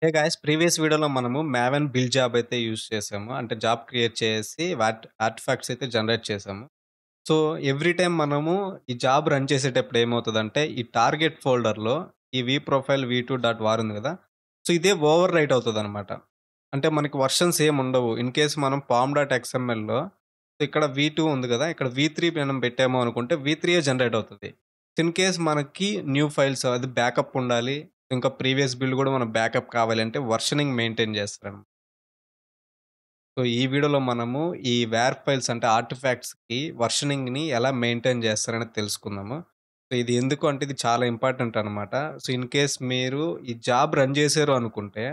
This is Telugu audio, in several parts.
హే గైస్ ప్రీవియస్ వీడియోలో మనము మావెన్ బిల్ జాబ్ అయితే యూజ్ చేసాము. అంటే జాబ్ క్రియేట్ చేసి ఆర్టిఫాక్ట్స్ అయితే జనరేట్ చేసాము. సో, ఎవ్రీ టైమ్ మనము ఈ జాబ్ రన్ చేసేటప్పుడు ఏమవుతదంటే, ఈ టార్గెట్ ఫోల్డర్‌లో ఈ వి ప్రొఫైల్ వి2 డాట్ వార్ ఉంది గదా! సో, ఇదే ఓవర్ రైట్ అవుతదనమాట. అంటే మనకి వెర్షన్స్ ఏమి ఉండవు. ఇన్ కేస్ మనం పామ్ డాట్ ఎక్స్ఎంఎల్‌లో ఇక్కడ వి2 ఉంది గదా! ఇక్కడ వి3 మనం పెట్టాము అనుకుంటే వి3యే జనరేట్ అవుతది. ఇన్ కేస్ మనకి న్యూ ఫైల్స్ అది బ్యాకప్ ఉండాలి. ఇంకా ప్రీవియస్ బిల్డ్ గూడా మనకు బ్యాకప్ కావాలంటే వర్షనింగ్ మెయింటైన్ చేస్తారనమాట. సో, ఈ వీడియోలో మనము ఈ వేర్ ఫైల్స్ అంటే ఆర్టిఫాక్ట్స్‌కి వర్షనింగ్‌ని ఎలా మెయింటైన్ చేస్తారనేది తెలుసుకుందాము. సో, ఇది ఎందుకు అంటే ఇది చాలా ఇంపార్టెంట్ అనమాట. సో, ఇన్ కేస్ మీరు ఈ జాబ్ రన్ చేశారు అనుకుంటే,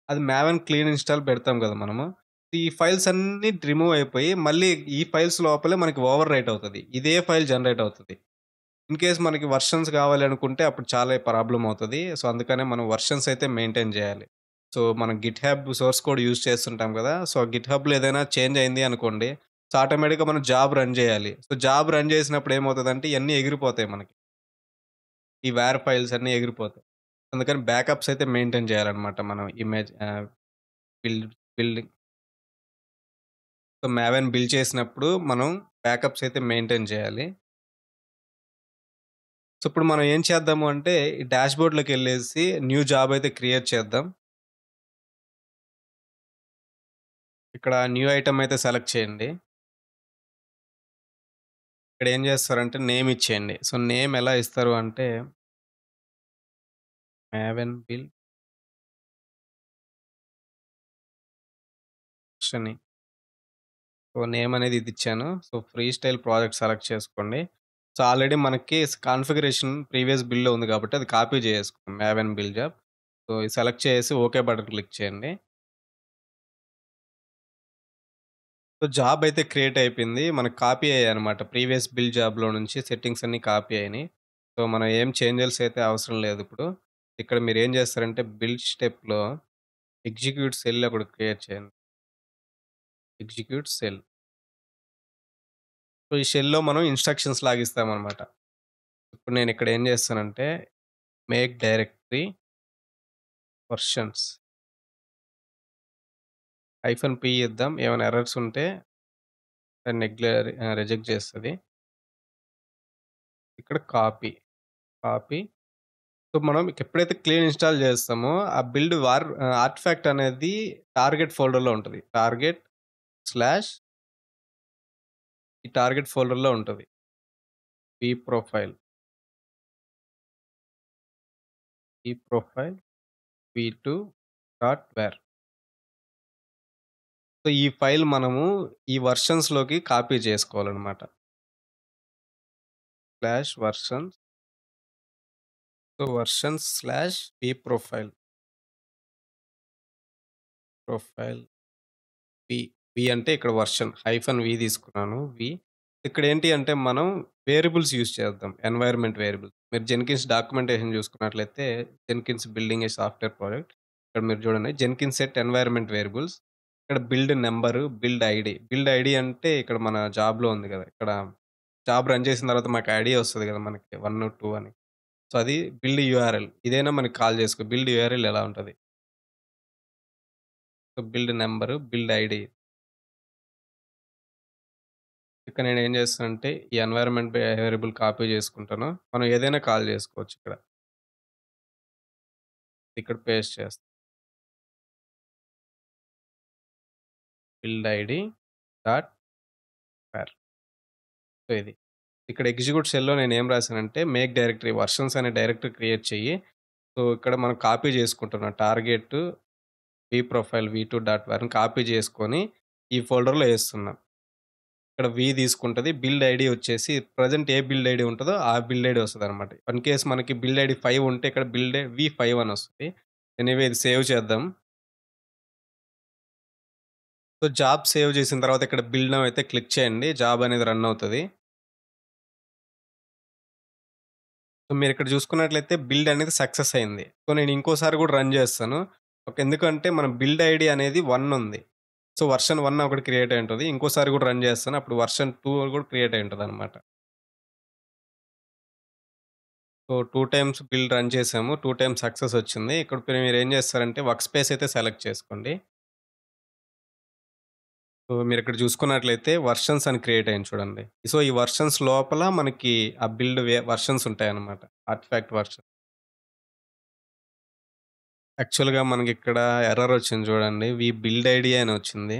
అది మావెన్ క్లీన్ ఇన్‌స్టాల్ పెడతాం కదా మనము. ఈ ఫైల్స్ అన్నీ రిమూవ్ అయిపోయి మళ్ళీ ఈ ఫైల్స్ లోపలే మనకి ఓవర్ రైట్ అవుతది. ఇదే ఫైల్ జనరేట్ అవుతది. ఇన్ కేస్ మనకి వెర్షన్స్ కావాలి అనుకుంటే అప్పుడు చాలా ప్రాబ్లమ్ అవుతది. సో, అందుకనే మనం వెర్షన్స్ అయితే మెయింటైన్ చేయాలి. సో, మనం గిట్‌హబ్ సోర్స్ కోడ్ యూజ్ చేస్తుంటాం కదా! సో, గిట్‌హబ్‌లో ఏదైనా చేంజ్ అయింది అనుకోండి. సో, ఆటోమేటిక్‌గా మనం జాబ్ రన్ చేయాలి. సో, జాబ్ రన్ చేసినప్పుడు ఏమవుతదంటే ఇయన్నీ ఎగిరిపోతాయి మనకి. ఈ వేర్ ఫైల్స్ అన్నీ ఎగిరిపోతాయి. అందుకని బ్యాకప్స్ అయితే మెయింటైన్ చేయాలన్నమాట మనం build building. So, Maven build చేసినప్పుడు మనం బ్యాకప్స్ అయితే మెయింటైన్ చేయాలి. సో, ఇప్పుడు మనం ఏం చేద్దాము అంటే, ఈ డాష్‌బోర్డ్‌లోకెళ్ళేసి న్యూ జాబ్ అయితే క్రియేట్ చేద్దాం. ఇక్కడ న్యూ ఐటెమ్ అయితే సెలెక్ట్ చేయండి. ఇక్కడ ఏం చేస్తారంటే నేమ్ ఇచ్చేయండి. సో, నేమ్ ఎలా ఇస్తారు అంటే మావెన్ బిల్ శని. సో, నేమ్ అనేది ఇది ఇచ్చాను. So, free style project select చేసుకోండి. సో, ఆల్రెడీ మనకి కాన్ఫిగరేషన్ ప్రీవియస్ బిల్‌లో ఉంది కాబట్టి అది కాపీ చేసేసుకున్నాం మావెన్ బిల్ జాబ్. సో, ఇది సెలెక్ట్ చేసి ఓకే బటన్ క్లిక్ చేయండి. సో, జాబ్ అయితే క్రియేట్ అయిపోయింది. మనకు కాపీ అయ్యాయన్నమాట. ప్రీవియస్ బిల్ జాబ్‌లో నుంచి సెట్టింగ్స్ అన్నీ కాపీ అయినాయి. సో, మనం ఏం చేంజెస్ అయితే అవసరం లేదిప్పుడు. ఇక్కడ మీరేం చేస్తారంటే బిల్డ్ స్టెప్‌లో ఎగ్జిక్యూట్ సెల్ ఒకటి క్రియేట్ చేయండి. Execute cell. సో, ఈ షెల్‌లో మనం ఇన్‌స్ట్రక్షన్స్ లాగిస్తామన్నమాట. ఇప్పుడు నేనిక్కడ ఏం చేస్తానంటే మేక్ డైరెక్టరీ వెర్షన్స్ -p ఇద్దాం. ఏమైనా ఎర్రర్స్ ఉంటే దాన్ని రిజెక్ట్ చేస్తది. ఇక్కడ కాపీ. సో, మనం ఎప్పుడైతే క్లీన్ ఇన్‌స్టాల్ చేస్తామో, ఆ బిల్డ్ ఆర్టిఫాక్ట్ అనేది టార్గెట్ ఫోల్డర్‌లో ఉంటది. స్లాష్ ఈ టార్గెట్ ఫోల్డర్‌లో ఉంటది. ఈ ప్రొఫైల్, ఈ ప్రొఫైల్ వి2 డాట్ వేర్. సో, ఈ ఫైల్ మనము ఈ వెర్షన్స్‌లోకి కాపీ చేసుకోవాలనమాట. Slash versions. So, versions slash ఈ ప్రొఫైల్ వి. వి అంటే ఇక్కడ వెర్షన్ -వి తీసుకున్నాను. ఇక్కడేంటి అంటే మనం వేరియబుల్స్ యూజ్ చేద్దాం. Environment variables. మీరు జెన్కిన్స్ డాక్యుమెంటేషన్ చూసుకున్నట్లయితే Jenkins building a software project. ఇక్కడ మీరు చూడండి జెన్కిన్స్ సెట్ ఎన్వైర్న్మెంట్ వేరియబుల్స్. ఇక్కడ build number, build ID. Build ID అంటే ఇక్కడ మన జాబ్‌లో ఉంది గదా! ఇక్కడ జాబ్ రన్ చేసిన తర్వాత మాకు ఐడీ వస్తది గదా! మనకి 1, 2 అని. సో, అది బిల్డ్ యూఆర్ఎల్. ఇదైనా మనకి కాల్ చేసుకో. బిల్డ్ యూఆర్ఎల్ ఎలా ఉంటది. So, build number, build ID. ఇక్కడ నేనేం చేస్తానంటే, ఈ ఎన్వైర్న్మెంట్ వేరియబుల్ కాపీ చేసుకుంటాను. మనం ఏదైనా కాల్ చేసుకోవచ్చు ఇక్కడ. ఇక్కడ పేస్ట్ చేస్తా. Build ID dot war. So, ఇది. ఇక్కడ ఎగ్జిక్యూట్ షెల్‌లో నేనేం రాసానంటే, మేక్ డైరెక్టరీ వెర్షన్స్ అనే డైరెక్టరీ క్రియేట్ చెయ్యి. సో, ఇక్కడ మనం కాపీ చేసుకుంటున్నాం. టార్గెట్ వి ప్రొఫైల్ వి2 డాట్ వేర్‌ని కాపీ చేసుకొని, ఈ ఫోల్డర్‌లో ఏస్తున్నాం. ఇక్కడ వి తీసుకుంటది. బిల్డ్ ఐడీ వచ్చేసి ప్రెజెంట్ ఏ బిల్డ్ ఐడీ ఉంటదో, ఆ బిల్డ్ ఐడీ వస్తదనమాట. ఇన్ కేస్ మనకి బిల్డ్ ఐడీ 5 ఉంటే ఇక్కడ వి5 అని వస్తది. ఎనీవే ఇది సేవ్ చేద్దాం. సో, జాబ్ సేవ్ చేసిన తర్వాత ఇక్కడ బిల్డ్ నౌ అయితే క్లిక్ చేయండి. జాబ్ అనేది రన్ అవుతది. సో, మీరిక్కడ చూసుకున్నట్లయితే బిల్డ్ అనేది సక్సెస్ అయింది. సో, నేను ఇంకోసారి కూడా రన్ చేస్తాను. ఎందుకంటే మన బిల్డ్ ఐడీ అనేది 1 ఉంది. సో, వెర్షన్ 1 ఒకటి క్రియేట్ అయి ఉంటది. ఇంకోసారి కూడా రన్ చేస్తాను. అప్పుడు వెర్షన్ 2 కూడా క్రియేట్ అయి ఉంటదనమాట. సో, 2 టైమ్స్ బిల్ రన్ చేసాము. 2 టైమ్స్ సక్సెస్ వచ్చింది. ఇక్కడ మీరేం చేస్తారంటే వర్క్ స్పేస్ అయితే సెలెక్ట్ చేసుకోండి. సో, మీరిక్కడ చూసుకున్నట్లయితే వర్షన్స్ అని క్రియేట్ అయింది చూడండి. సో, ఈ వర్షన్స్ లోపల మనకి ఆ బిల్డ్ వర్షన్స్ ఉంటాయన్నమాట. Artefact version. యాక్చువల్‌గా మనకిక్కడ ఎర్రర్ వచ్చింది చూడండి. బిల్డ్ ఐడీ అని వచ్చింది.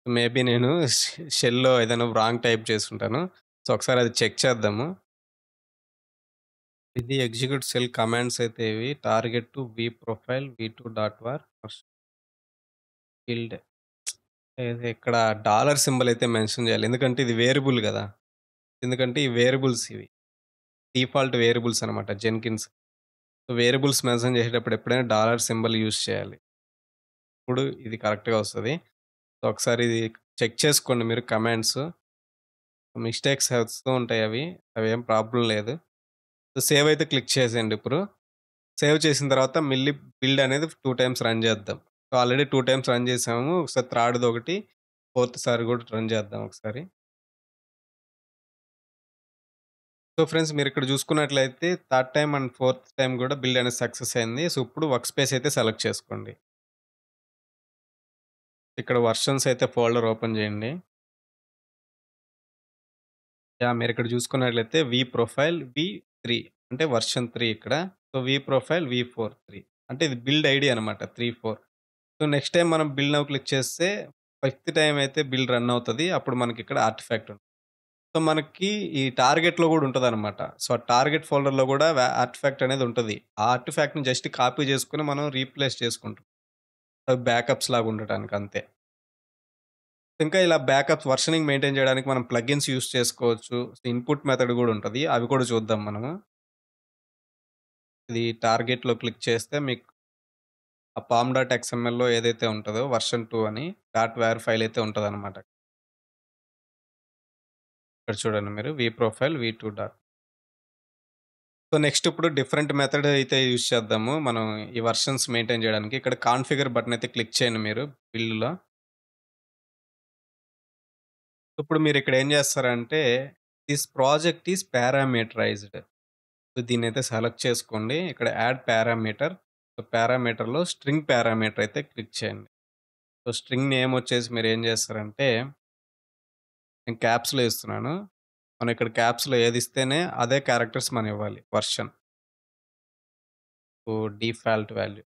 మేబీ నేను షెల్‌లో ఏదైనా రాంగ్ టైప్ చేసుంటాను. సో, ఒకసారి అది చెక్ చేద్దాము. ఇది ఎగ్జిక్యూట్ సెల్ కమాండ్స్ అయితే ఇవి target to profile v2 dot war build ఇది ఇక్కడ డాలర్ సింబల్ అయితే మెన్షన్ చేయాలి. ఎందుకంటే ఇది వేరియబుల్ గదా! ఎందుకంటే ఈ వేరియబుల్స్ ఇవి. డిఫాల్ట్ వేరియబుల్స్ అనమాట జెన్కిన్స్. సో, వేరియబుల్స్ మెన్షన్ చేసేటప్పుడు ఎప్పుడైనా డాలర్ సింబల్ యూజ్ చేయాలి. ఇప్పుడు ఇది కరెక్ట్‌గా వస్తది. సో, ఒకసారి ఇది చెక్ చేసుకోండి మీరు కమాండ్స్. మిస్టేక్స్ వస్తూ ఉంటాయి అవి. అవేం ప్రాబ్లమ్ లేదు. సో, సేవ్ అయితే క్లిక్ చేసేయండి ఇప్పుడు. సేవ్ చేసిన తర్వాత మళ్ళీ బిల్డ్ అనేది 2 టైమ్స్ రన్ చేద్దాం. సో, ఆల్రెడీ 2 టైమ్స్ రన్ చేసాము. ఒకసారి థర్డ్‌దొకటి, ఫోర్త్ సారి కూడా రన్ చేద్దాం ఒకసారి. సో, ఫ్రెండ్స్ మీరిక్కడ చూసుకున్నట్లయితే third time and fourth time కూడా బిల్డ్ అనేది సక్సెస్ అయింది. సో, ఇప్పుడు వర్క్ స్పేస్ అయితే సెలెక్ట్ చేసుకోండి. ఇక్కడ వర్షన్స్ అయితే ఫోల్డర్ ఓపెన్ చేయండి. యాహ్! మీరిక్కడ చూసుకున్నట్లయితే ప్రొఫైల్ వి3 అంటే వర్షన్ 3 ఇక్కడ. సో, ప్రొఫైల్ వి4 3 అంటే ఇది బిల్డ్ ఐడీ అనమాట 3, 4. సో, నెక్స్ట్ టైమ్ మనం బిల్డ్ నౌ క్లిక్ చేస్తే ఫిఫ్త్ టైమ్ అయితే బిల్డ్ రన్ అవుతది. అప్పుడు మనకిక్కడ ఆర్టిఫాక్ట్ ఉంటుంది. సో, మనకి ఈ టార్గెట్‌లో గూడా ఉంటదనమాట. సో, ఆ టార్గెట్ ఫోల్డర్‌లో గూడా ఆర్టిఫాక్ట్ అనేది ఉంటది. ఆ ఆర్టిఫాక్ట్‌ని జస్ట్ కాపీ చేసుకొని మనం రీప్లేస్ చేసుకుంటాం. అవి బ్యాకప్స్ లాగా ఉండటానికి అంతే. ఇంకా ఇలా బ్యాకప్స్ వర్షనింగ్ మెయింటైన్ చేయడానికి మనం ప్లగిన్స్ యూజ్ చేసుకోవచ్చు. ఇన్‌పుట్ మెథడ్ గూడా ఉంటది. అవి కూడా చూద్దాం మనము. ఇది టార్గెట్‌లో క్లిక్ చేస్తే మీకు ఆ పామ్ డాట్ ఎక్స్ఎంఎల్‌లో ఏదైతే ఉంటదో వర్షన్ 2 అని డాట్ వార్ ఫైల్ అయితే ఉంటదనమాట. ఇక్కడ చూడండి మీరు ప్రొఫైల్ వి2 డాట్. సో, నెక్స్ట్ ఇప్పుడు డిఫరెంట్ మెథడ్ అయితే యూజ్ చేద్దాము. మనం ఈ వర్షన్స్ మెయింటైన్ చేయడానికి. ఇక్కడ కాన్ఫిగర్ బటన్ అయితే క్లిక్ చేయండి మీరు బిల్డ్‌లో. ఇప్పుడు మీరిక్కడ ఏం చేస్తారంటే this project is parameterized. So, దీన్నైతే సెలెక్ట్ చేసుకోండి. ఇక్కడ యాడ్ పారామీటర్. సో, పారామీటర్‌లో స్ట్రింగ్ పారామీటర్ అయితే క్లిక్ చేయండి. సో, స్ట్రింగ్ నేమ్ వచ్చేసి మీరేం చేస్తారంటే నేను క్యాప్స్‌లో ఇస్తున్నాను. మనం ఇక్కడ క్యాప్స్‌లో ఏదిస్తేనే అదే క్యారెక్టర్స్ మనం ఇవ్వాలి వర్షన్. So, default value.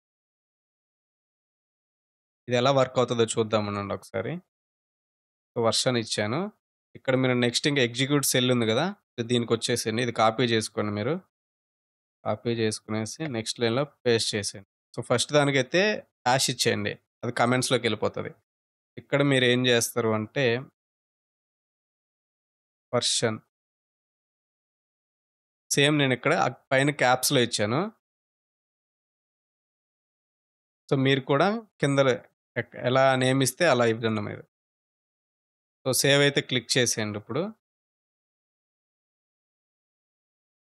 ఇది ఎలా వర్క్ అవుతదో చూద్దాం ఉండండి ఒకసారి. సో, వర్షన్ ఇచ్చాను. ఇక్కడ మీరు నెక్స్ట్ ఇంక ఎగ్జిక్యూట్ సెల్ ఉంది గదా! దీనికొచ్చేసేయండి. ఇది కాపీ చేసుకోండి మీరు. కాపీ చేసుకునేసి నెక్స్ట్ లైన్‌లో పేస్ట్ చేసేయండి. సో, ఫస్ట్ దానికైతే హాష్ ఇచ్చేయండి. అది కామెంట్స్‌లోకెళ్ళిపోతది. ఇక్కడ మీరేం జేస్తారు అంటే వర్షన్ సేమ్ నేనిక్కడ పైన క్యాప్స్‌లో ఇచ్చాను. సో, మీరు కూడా కింద ఎలా నేమ్ ఇస్తే అలా ఇవ్వండి మీరు. సో, సేవ్ అయితే క్లిక్ చేసేయండి ఇప్పుడు.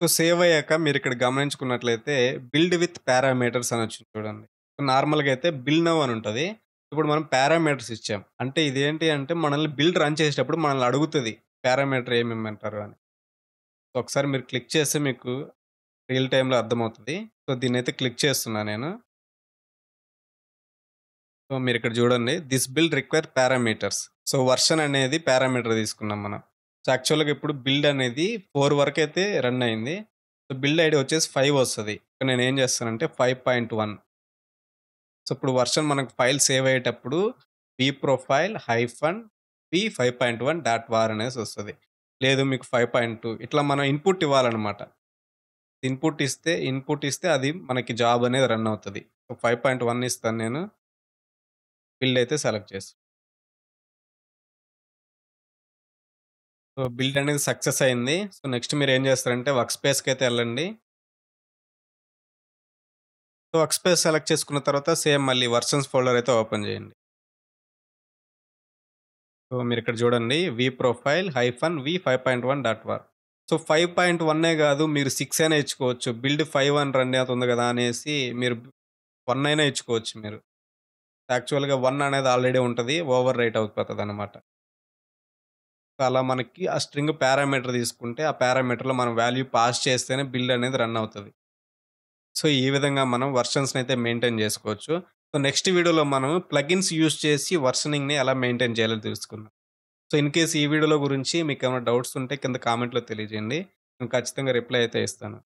సో, సేవ్ అయ్యాక మీరిక్కడ గమనించుకున్నట్లయితే బిల్డ్ విత్ పారామీటర్స్ అని వచ్చింది చూడండి. నార్మల్‌గా అయితే బిల్డ్ నౌ అని ఉంటది. ఇప్పుడు మనం పారామీటర్స్ ఇచ్చాం. అంటే ఇదేంటి అంటే మనల్ని బిల్డ్ రన్ చేసేటప్పుడు మనల్ని అడుగుతది. పారామీటర్ ఏమి ఇమ్మంటారు అని. సో, ఒకసారి మీరు క్లిక్ చేస్తే మీకు రియల్ టైమ్‌లో అర్థమవుతది. సో, దీన్నైతే క్లిక్ చేస్తున్నా నేను. సో, మీరిక్కడ చూడండి. This build require parameters. So, version అనేది పారామీటర్ తీసుకున్నాం మనం. సో, యాక్చువల్‌గా ఇప్పుడు బిల్డ్ అనేది 4 వరకైతే రన్ అయింది. సో, బిల్డ్ ఐడీ వచ్చేసి 5 వస్తది. ఇక్కడ నేనేం చేస్తానంటే 5.1. సో, ఇప్పుడు వర్షన్ మనకు ఫైల్ సేవ్ అయ్యేటప్పుడు profile hyphen v5.1 dot war అనేసి వస్తది. లేదు మీకు 5.2 ఇట్లా మనం ఇన్‌పుట్ ఇవ్వాలన్నమాట. ఇన్‌పుట్ ఇస్తే అది మనకి జాబ్ అనేది రన్ అవుతది. సో, 5.1 ఇస్తాను నేను. బిల్డ్ అయితే సెలెక్ట్ చేసి. సో, బిల్డ్ అనేది సక్సెస్ అయింది. సో, నెక్స్ట్ మీరేం చేస్తారంటే వర్క్ స్పేస్‌కైతే ఎళ్ళండి. సో, వర్క్ స్పేస్ సెలెక్ట్ చేసుకున్న తర్వాత సేమ్ మళ్ళీ వర్షన్స్ ఫోల్డర్ అయితే ఓపెన్ చేయండి. సో, మీరిక్కడ చూడండి profile hyphen v5.1 dot war. So, 5.1 కాదు మీరు 6 అయినా ఇచ్చుకోవచ్చు. బిల్డ్ 5 అని రన్ అవుతుంది కదా! అనేసి మీరు 1 అయినా ఇచ్చుకోవచ్చు మీరు. యాక్చువల్‌గా 1 అనేది ఆల్రెడీ ఉంటది. ఓవర్ రైట్ అయిపోతదనమాట. అలా మనకి ఆ స్ట్రింగ్ పారామీటర్ తీసుకుంటే, ఆ పారామీటర్‌లో మనం వాల్యూ పాస్ చేస్తేనే బిల్ అనేది రన్ అవుతది. సో, ఈ విధంగా మనం వెర్షన్స్‌నయితే మెయింటైన్ జేసుకోవచ్చు. సో, నెక్స్ట్ వీడియోలో మనం ప్లగిన్స్ యూజ్ చేసి వర్షనింగ్‌ని ఎలా మెయింటైన్ చేయాలో తెలుసుకుందాం. సో, ఇన్ కేస్ ఈ వీడియోలో గురించి మీకేమైనా డౌట్స్ ఉంటే కింద కామెంట్‌లో తెలియజేయండి. నేను ఖచ్చితంగా రిప్లై అయితే ఇస్తాను.